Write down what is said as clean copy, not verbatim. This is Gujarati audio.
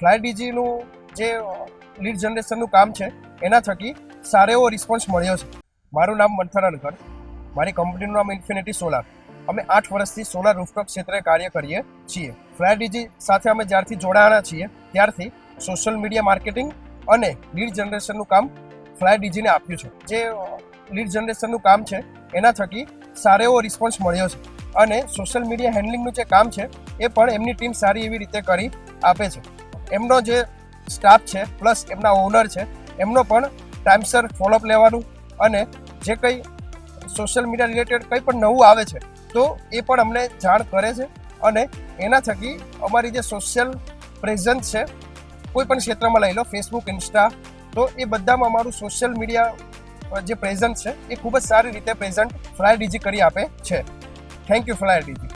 ફ્લાય ડીજીનું જે લીડ જનરેશનનું કામ છે એના થકી સારો એવો રિસ્પોન્સ મળ્યો છે. મારું નામ મંથરાનગર, મારી કંપનીનું નામ ઇન્ફિનિટી સોલાર. અમે 8 વર્ષથી સોલાર રૂફટોપ ક્ષેત્રે કાર્ય કરીએ છીએ. ફ્લાય ડીજી સાથે અમે જ્યારથી જોડાણા છીએ ત્યારથી સોશિયલ મીડિયા માર્કેટિંગ અને લીડ જનરેશનનું કામ ફ્લાય ડીજીને આપ્યું છે. જે લીડ જનરેશનનું કામ છે એના થકી સારો એવો રિસ્પોન્સ મળ્યો છે અને સોશિયલ મીડિયા હેન્ડલિંગનું જે કામ છે એ પણ એમની ટીમ સારી એવી રીતે કરી આપે છે. એમનો જે સ્ટાફ છે પ્લસ એમના ઓનર છે એમનો પણ ટાઈમસર ફોલોઅપ લેવાનું અને જે કંઈ સોશિયલ મીડિયા રિલેટેડ કંઈ પણ નવું આવે છે તો એ પણ અમને જાણ કરે છે અને એના થકી અમારી જે સોશિયલ પ્રેઝન્સ છે કોઈ પણ ક્ષેત્રમાં લઈ લો, ફેસબુક, ઇન્સ્ટા, તો એ બધામાં અમારું સોશિયલ મીડિયા જે પ્રેઝન્ટ છે એ ખૂબ જ સારી રીતે પ્રેઝન્ટ ફ્લાય ડીજી કરી આપે છે. Thank you fly DG.